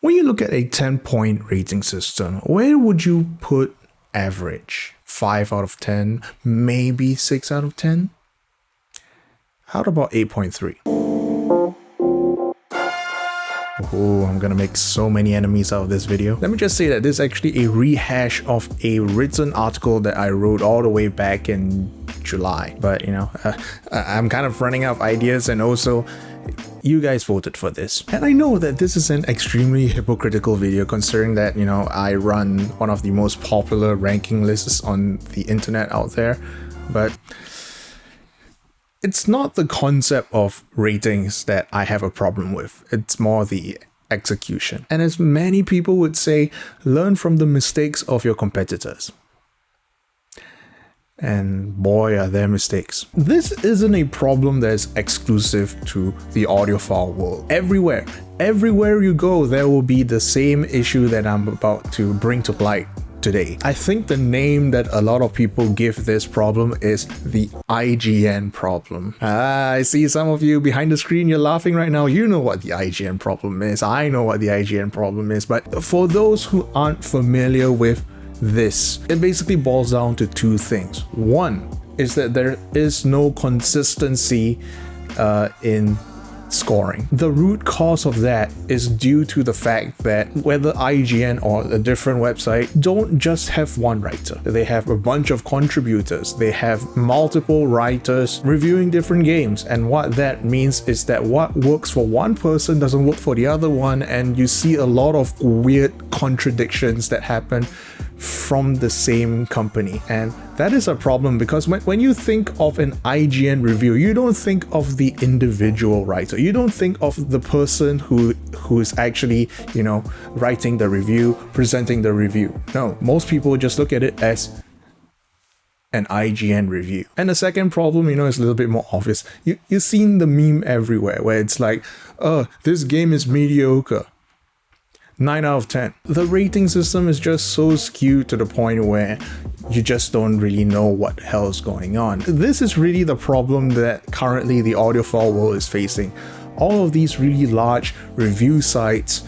When you look at a 10-point rating system, where would you put average? 5 out of 10, maybe 6 out of 10? How about 8.3? Oh, I'm gonna make so many enemies out of this video. Let me just say that this is actually a rehash of a written article that I wrote all the way back in July. But you know, I'm kind of running out of ideas, and also you guys voted for this. And I know that this is an extremely hypocritical video, considering that, you know, I run one of the most popular ranking lists on the internet out there, but it's not the concept of ratings that I have a problem with. It's more the execution. And as many people would say, learn from the mistakes of your competitors. And boy, are there mistakes. This isn't a problem that is exclusive to the audiophile world. Everywhere you go, there will be the same issue that I'm about to bring to light today. I think the name that a lot of people give this problem is the IGN problem. I see some of you behind the screen, you're laughing right now. You know what the IGN problem is. I know what the IGN problem is. But for those who aren't familiar with this, it basically boils down to two things. One is that there is no consistency in scoring. The root cause of that is due to the fact that whether IGN or a different website don't just have one writer. They have a bunch of contributors. They have multiple writers reviewing different games, and what that means is that what works for one person doesn't work for the other one, and you see a lot of weird contradictions that happen from the same company. And that is a problem, because when you think of an IGN review, you don't think of the individual writer. You don't think of the person who is actually, you know, writing the review, presenting the review. No, most people just look at it as an IGN review. And the second problem, you know, is a little bit more obvious. You've seen the meme everywhere where it's like, oh, this game is mediocre. 9 out of 10. The rating system is just so skewed to the point where you just don't really know what the hell is going on. This is really the problem that currently the audiophile world is facing. All of these really large review sites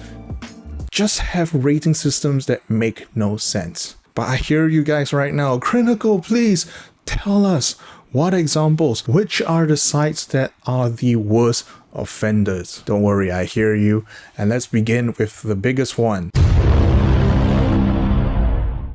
just have rating systems that make no sense. But I hear you guys right now, crinacle, please tell us what examples, which are the sites that are the worst offenders. Don't worry, I hear you. And let's begin with the biggest one.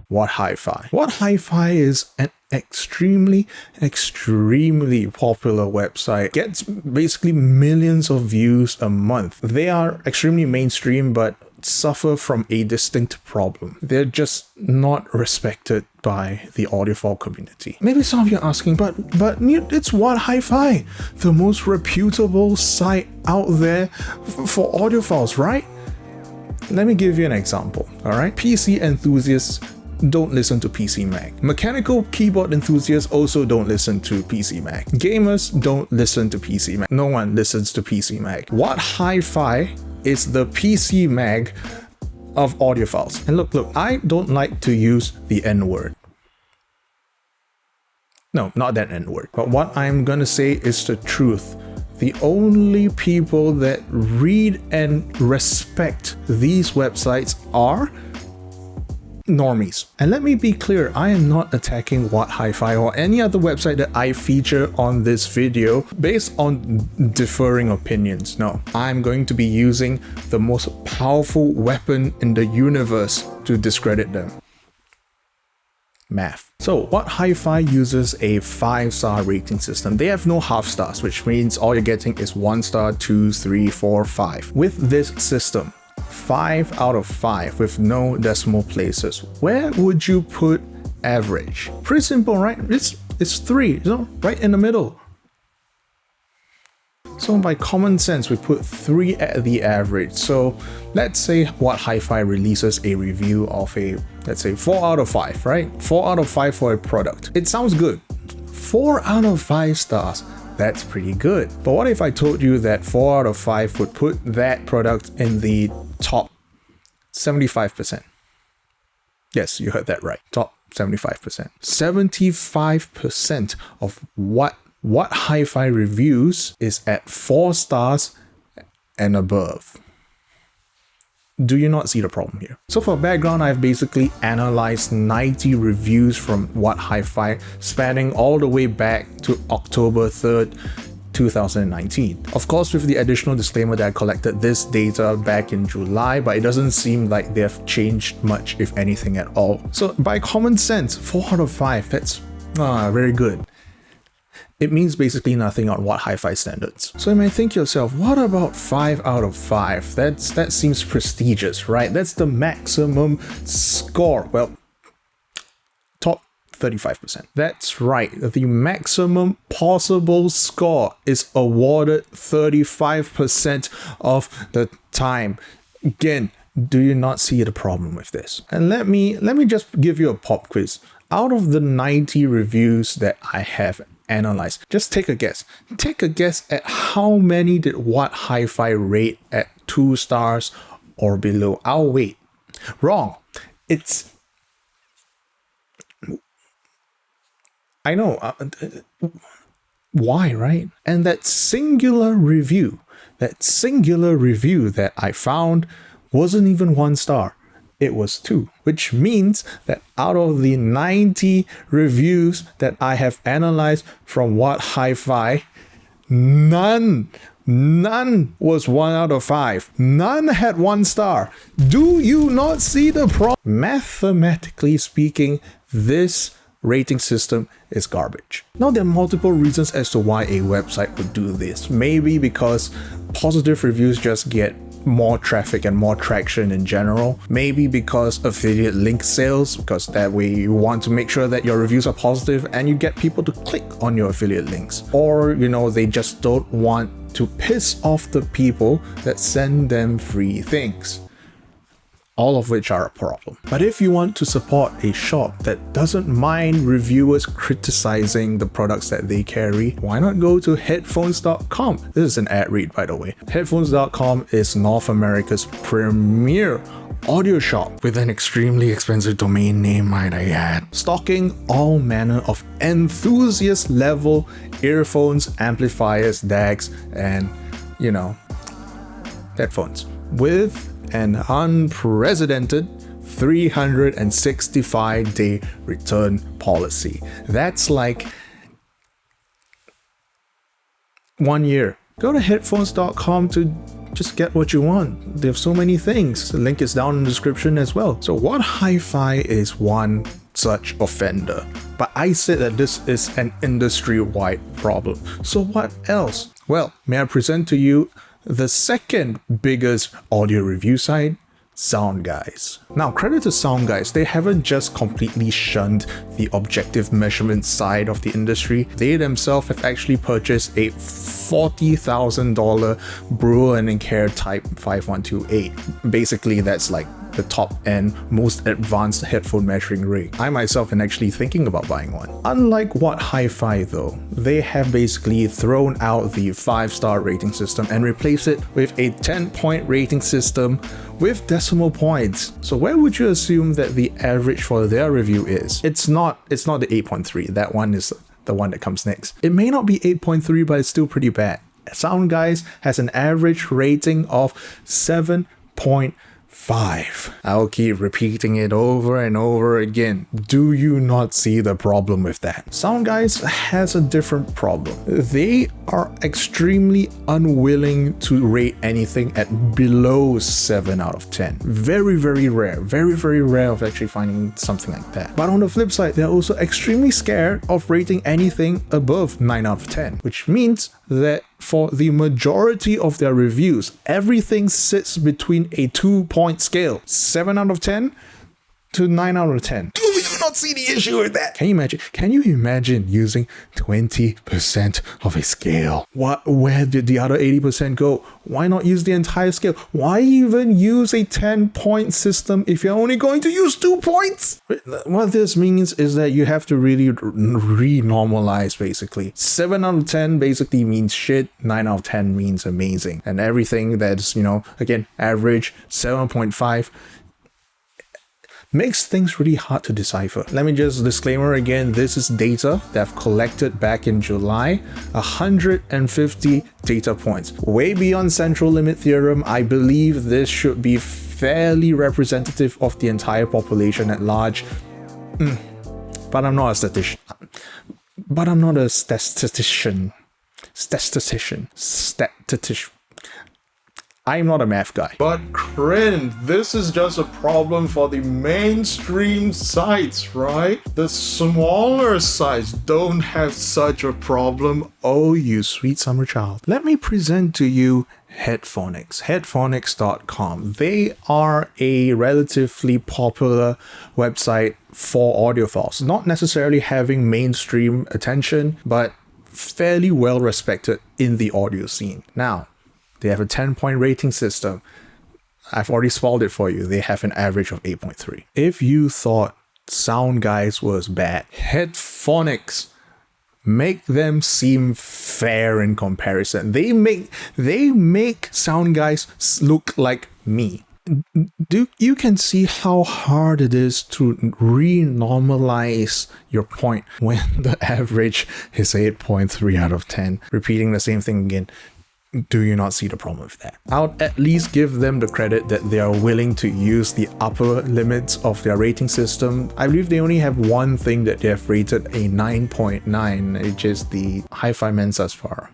What Hi-Fi? What Hi-Fi is an extremely popular website. Gets basically millions of views a month. They are extremely mainstream, but suffer from a distinct problem. They're just not respected by the audiophile community. Maybe some of you are asking, but it's What Hi-Fi, the most reputable site out there for audiophiles, right? Let me give you an example, all right? PC enthusiasts don't listen to PC Mag. Mechanical keyboard enthusiasts also don't listen to PC Mag. Gamers don't listen to PC Mag. No one listens to PC Mag. What Hi-Fi is the PC Mag of audiophiles. And look, I don't like to use the N-word. No, not that N-word. But what I'm gonna say is the truth. The only people that read and respect these websites are normies. And let me be clear, I am not attacking What Hi-Fi or any other website that I feature on this video based on differing opinions. No, I'm going to be using the most powerful weapon in the universe to discredit them. Math. So What Hi-Fi uses a 5-star rating system. They have no half stars, which means all you're getting is 1 star, 2, 3, 4, 5. With this system, 5 out of 5 with no decimal places. Where would you put average? Pretty simple, right? It's 3, you know, right in the middle. So by common sense, we put 3 at the average. So let's say What Hi-Fi releases a review of a, let's say 4 out of 5, right? 4 out of 5 for a product. It sounds good. 4 out of 5 stars. That's pretty good. But what if I told you that 4 out of 5 would put that product in the top 75%? Yes, you heard that right. Top 75%. 75% of what Hi-Fi reviews is at 4 stars and above. Do you not see the problem here? So for background, I've basically analyzed 90 reviews from What Hi-Fi, spanning all the way back to October 3rd, 2019. Of course, with the additional disclaimer that I collected this data back in July, but it doesn't seem like they've changed much, if anything at all. So by common sense, 4 out of 5, that's very good. It means basically nothing on What Hi-Fi standards. So you may think to yourself, what about 5 out of 5? That seems prestigious, right? That's the maximum score. Well, top 35%. That's right. The maximum possible score is awarded 35% of the time. Again, do you not see the problem with this? And let me just give you a pop quiz. Out of the 90 reviews that I have analyzed, just take a guess. Take a guess at how many did What Hi-Fi rate at 2 stars or below. I'll wait. Wrong. I know. Why, right? And that singular review that I found wasn't even 1 star. It was 2, which means that out of the 90 reviews that I have analyzed from What Hi-Fi, none was 1 out of 5. None had 1 star. Do you not see the problem? Mathematically speaking, this rating system is garbage. Now, there are multiple reasons as to why a website would do this. Maybe because positive reviews just get more traffic and more traction in general. Maybe because affiliate link sales, because that way you want to make sure that your reviews are positive and you get people to click on your affiliate links. Or, they just don't want to piss off the people that send them free things. All of which are a problem. But if you want to support a shop that doesn't mind reviewers criticizing the products that they carry, why not go to headphones.com? This is an ad read, by the way. Headphones.com is North America's premier audio shop with an extremely expensive domain name, might I add, stocking all manner of enthusiast level earphones, amplifiers, DACs, and headphones with an unprecedented 365-day return policy. That's like 1 year. Go to headphones.com to just get what you want. They have so many things. The link is down in the description as well. So What Hi-Fi is one such offender. But I said that this is an industry-wide problem. So what else? Well, may I present to you the second biggest audio review site, Soundguys. Now, credit to Soundguys, they haven't just completely shunned the objective measurement side of the industry. They themselves have actually purchased a $40,000 Brewer & Care Type 5128. Basically, that's like the top end, most advanced headphone measuring rig. I myself am actually thinking about buying one. Unlike What Hi-Fi though, they have basically thrown out the 5-star rating system and replaced it with a 10-point rating system with decimal points. So where would you assume that the average for their review is? It's not the 8.3. That one is the one that comes next. It may not be 8.3, but it's still pretty bad. Soundguys has an average rating of 7.5. I'll keep repeating it over and over again. Do you not see the problem with that? Soundguys has a different problem. They are extremely unwilling to rate anything at below 7 out of 10. Very, very rare. Very, very rare of actually finding something like that. But on the flip side, they're also extremely scared of rating anything above 9 out of 10, which means that for the majority of their reviews, everything sits between a 2-point scale, 7 out of 10 to 9 out of 10. Do you not see the issue with that? Can you imagine using 20% of a scale? Where did the other 80% go? Why not use the entire scale? Why even use a 10-point system if you're only going to use 2 points? What this means is that you have to really re-normalize basically. 7 out of 10 basically means shit, 9 out of 10 means amazing. And everything that's, again, average 7.5 makes things really hard to decipher. Let me just disclaimer again, this is data that I've collected back in July, 150 data points. Way beyond central limit theorem. I believe this should be fairly representative of the entire population at large. But I'm not a statistician. I'm not a math guy. But Crin, this is just a problem for the mainstream sites, right? The smaller sites don't have such a problem. Oh, you sweet summer child. Let me present to you Headfonics, headfonics.com. They are a relatively popular website for audiophiles, not necessarily having mainstream attention, but fairly well respected in the audio scene. Now, they have a 10-point rating system. I've already spoiled it for you. They have an average of 8.3. If you thought Soundguys was bad, Headfonics make them seem fair in comparison. They make Soundguys look like me. You can see how hard it is to renormalize your point when the average is 8.3 out of 10. Repeating the same thing again. Do you not see the problem with that? I'll at least give them the credit that they are willing to use the upper limits of their rating system. I believe they only have one thing that they have rated a 9.9, which is the Hi-Fi Mensa's Far.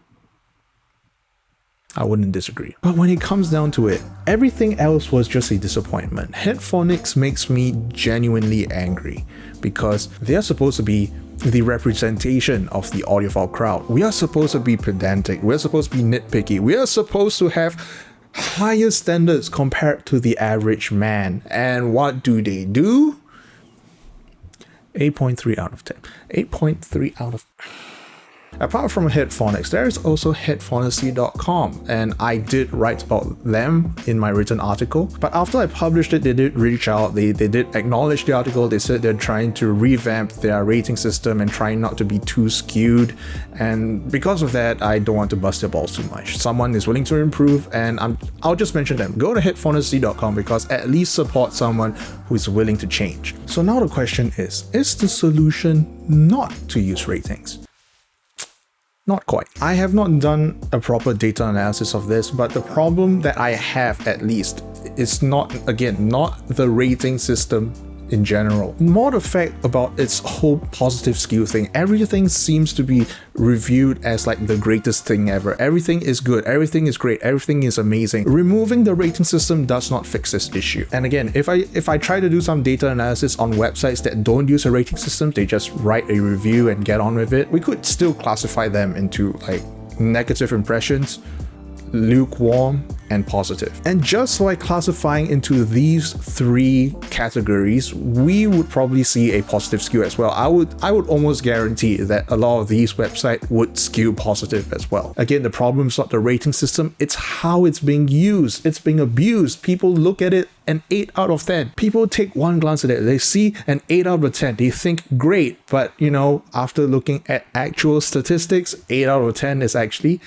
I wouldn't disagree. But when it comes down to it, everything else was just a disappointment. Headfonics makes me genuinely angry because they are supposed to be the representation of the audiophile crowd. We are supposed to be pedantic. We're supposed to be nitpicky. We are supposed to have higher standards compared to the average man. And what do they do? 8.3 out of 10. 8.3 out of... Apart from Headfonics, there is also Headfonics.com, and I did write about them in my written article. But after I published it, they did reach out, they did acknowledge the article. They said they're trying to revamp their rating system and trying not to be too skewed. And because of that, I don't want to bust their balls too much. Someone is willing to improve, and I'll just mention them. Go to Headfonics.com because at least support someone who is willing to change. So now the question is the solution not to use ratings? Not quite. I have not done a proper data analysis of this, but the problem that I have at least is not the rating system in general. More the fact about its whole positive skew thing. Everything seems to be reviewed as like the greatest thing ever. Everything is good, everything is great, everything is amazing. Removing the rating system does not fix this issue. And again, if I try to do some data analysis on websites that don't use a rating system, they just write a review and get on with it, we could still classify them into like negative impressions, lukewarm, and positive. And just by classifying into these three categories, we would probably see a positive skew as well. I would almost guarantee that a lot of these websites would skew positive as well. Again, the problem is not the rating system, it's how it's being used. It's being abused. People look at it an 8 out of 10. People take one glance at it, they see an 8 out of 10, they think great, but you know, after looking at actual statistics, 8 out of 10 is actually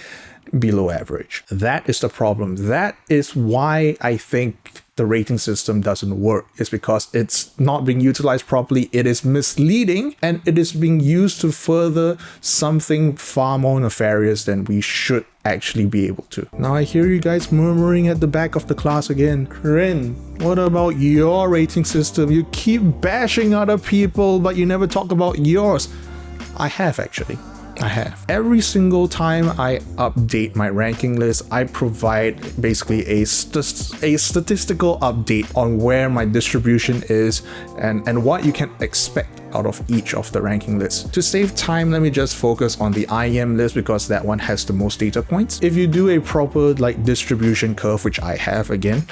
below average. That is the problem. That is why I think the rating system doesn't work. It's because it's not being utilized properly. It is misleading and it is being used to further something far more nefarious than we should actually be able to. Now I hear you guys murmuring at the back of the class again. Corinne, what about your rating system? You keep bashing other people, but you never talk about yours. I have actually. I have. Every single time I update my ranking list, I provide basically a statistical update on where my distribution is and what you can expect out of each of the ranking lists. To save time, let me just focus on the IEM list because that one has the most data points. If you do a proper like distribution curve, which I have again,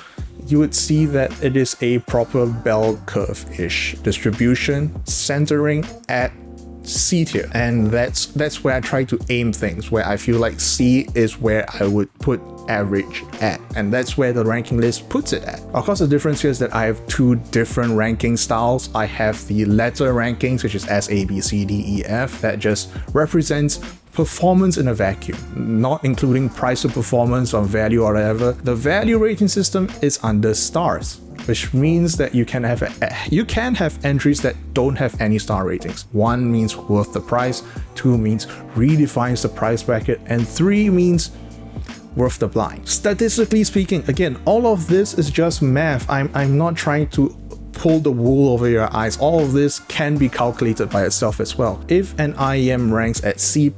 you would see that it is a proper bell curve-ish distribution centering at C tier, and that's where I try to aim things, where I feel like C is where I would put average at, and that's where the ranking list puts it at. Of course, the difference here is that I have two different ranking styles. I have the letter rankings, which is S, A, B, C, D, E, F, that just represents performance in a vacuum, not including price of performance or value or whatever. The value rating system is under stars, which means that you can have entries that don't have any star ratings. 1 means worth the price, 2 means redefines the price bracket, and 3 means worth the blind. Statistically speaking, again, all of this is just math. I'm not trying to pull the wool over your eyes. All of this can be calculated by itself as well. If an IEM ranks at C+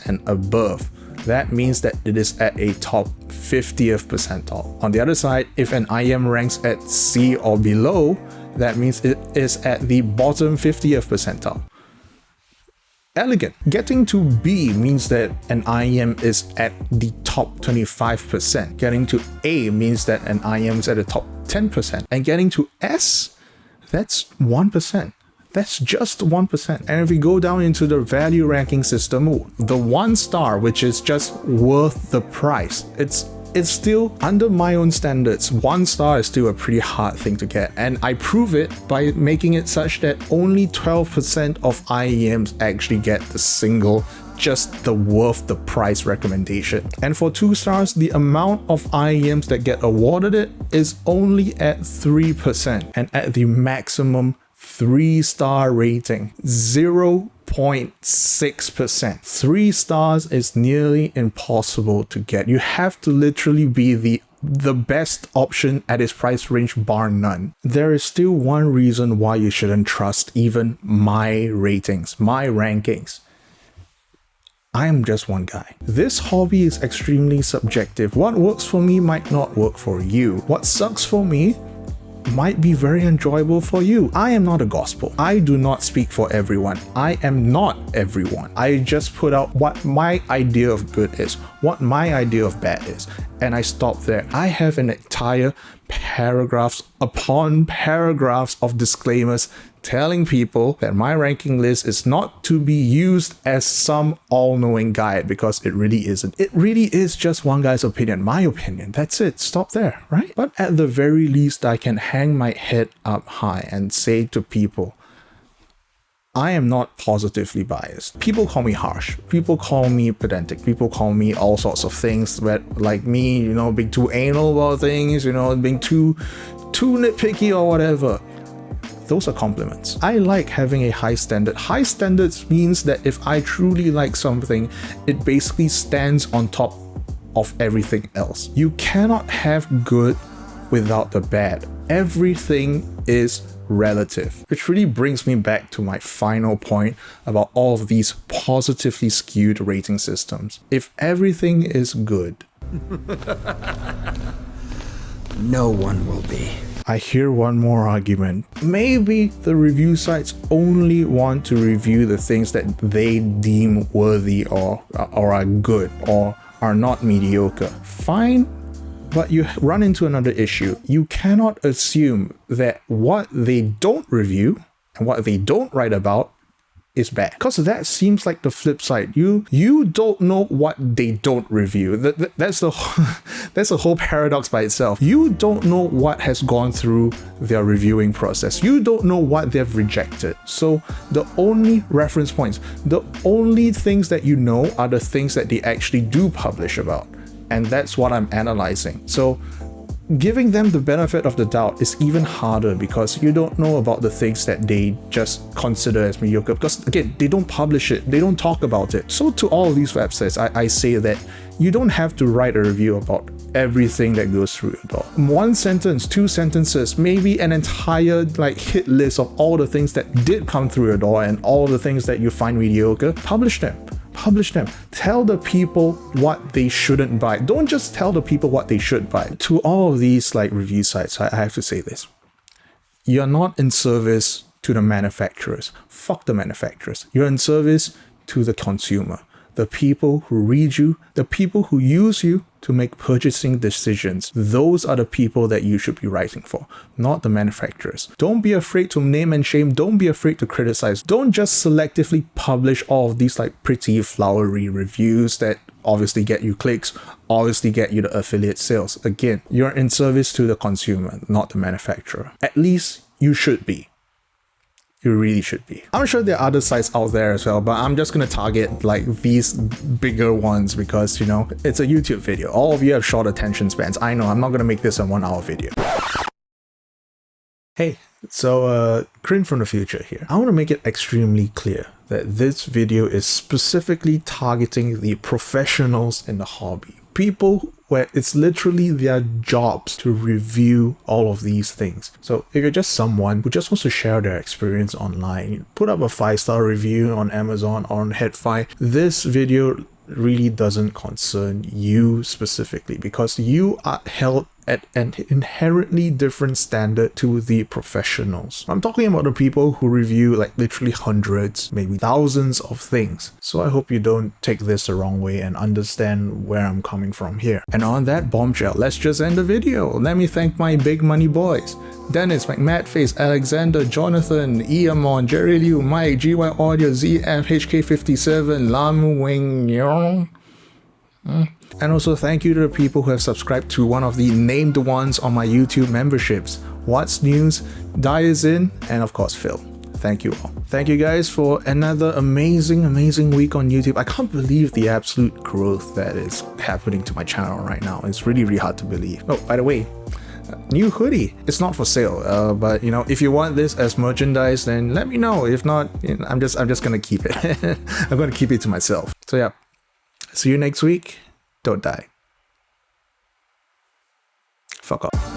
and above, that means that it is at a top 50th percentile. On the other side, if an IEM ranks at C or below, that means it is at the bottom 50th percentile. Elegant. Getting to B means that an IEM is at the top 25%. Getting to A means that an IEM is at the top 10%. And getting to S, that's 1%. That's just 1%. And if we go down into the value ranking system, the 1 star, which is just worth the price, it's still under my own standards. 1 star is still a pretty hard thing to get. And I prove it by making it such that only 12% of IEMs actually get the single, just the worth the price recommendation. And for 2 stars, the amount of IEMs that get awarded it is only at 3%. And at the maximum 3-star rating, 0.6%. 3 stars is nearly impossible to get. You have to literally be the best option at its price range, bar none. There is still one reason why you shouldn't trust even my ratings, my rankings. I am just one guy. This hobby is extremely subjective. What works for me might not work for you. What sucks for me might be very enjoyable for you. I am not a gospel. I do not speak for everyone. I am not everyone. I just put out what my idea of good is, what my idea of bad is, and I stop there. I have an entire paragraphs upon paragraphs of disclaimers telling people that my ranking list is not to be used as some all-knowing guide, because it really isn't. It really is just one guy's opinion, my opinion. That's it. Stop there, right? But at the very least, I can hang my head up high and say to people, I am not positively biased. People call me harsh. People call me pedantic. People call me all sorts of things, but like me, you know, being too anal about things, you know, being too nitpicky or whatever. Those are compliments. I like having a high standard. High standards means that if I truly like something, it basically stands on top of everything else. You cannot have good without the bad. Everything is relative, which really brings me back to my final point about all of these positively skewed rating systems. If everything is good, no one will be. I hear one more argument. Maybe the review sites only want to review the things that they deem worthy or are good or are not mediocre. Fine. But you run into another issue. You cannot assume that what they don't review and what they don't write about is bad, because that seems like the flip side. You don't know what they don't review. That's the whole paradox by itself. You don't know what has gone through their reviewing process. You don't know what they've rejected. So the only reference points, the only things that you know are the things that they actually do publish about. And that's what I'm analyzing. So giving them the benefit of the doubt is even harder, because you don't know about the things that they just consider as mediocre, because again, they don't publish it, they don't talk about it. So to all of these websites, I say that you don't have to write a review about everything that goes through your door. 1 sentence, 2 sentences, maybe an entire hit list of all the things that did come through your door and all the things that you find mediocre. Publish them. Tell the people what they shouldn't buy. Don't just tell the people what they should buy. To all of these review sites, I have to say this. You're not in service to the manufacturers. Fuck the manufacturers. You're in service to the consumer. The people who read you, the people who use you to make purchasing decisions. Those are the people that you should be writing for, not the manufacturers. Don't be afraid to name and shame. Don't be afraid to criticize. Don't just selectively publish all of these pretty flowery reviews that obviously get you clicks, obviously get you the affiliate sales. Again, you're in service to the consumer, not the manufacturer. At least you should be. You really should be. I'm sure there are other sites out there as well, but I'm just gonna target these bigger ones because, you know, it's a YouTube video. All of you have short attention spans. I know, I'm not gonna make this a 1-hour video. Hey, so Crin from the future here. I want to make it extremely clear that this video is specifically targeting the professionals in the hobby. People where it's literally their jobs to review all of these things. So if you're just someone who just wants to share their experience online, put up a 5-star review on Amazon or on Headfonics, this video really doesn't concern you specifically, because you are held at an inherently different standard to the professionals. I'm talking about the people who review like literally hundreds, maybe thousands of things. So I hope you don't take this the wrong way and understand where I'm coming from here. And on that bombshell, let's just end the video. Let me thank my big money boys: Dennis, McMadface, Alexander, Jonathan, Iamon, Jerry Liu, Mike, GY Audio, ZF, HK57, Lam Wing Yong. And also thank you to the people who have subscribed to one of the named ones on my YouTube memberships: What's News, Diazin, and of course Phil. Thank you all. Thank you guys for another amazing week on YouTube. I can't believe the absolute growth that is happening to my channel right now. It's really hard to believe. Oh, by the way, new hoodie. It's not for sale, but you know, if you want this as merchandise, then let me know. If not, you know, I'm just gonna keep it. I'm gonna keep it to myself. So yeah, see you next week. Don't die. Fuck off.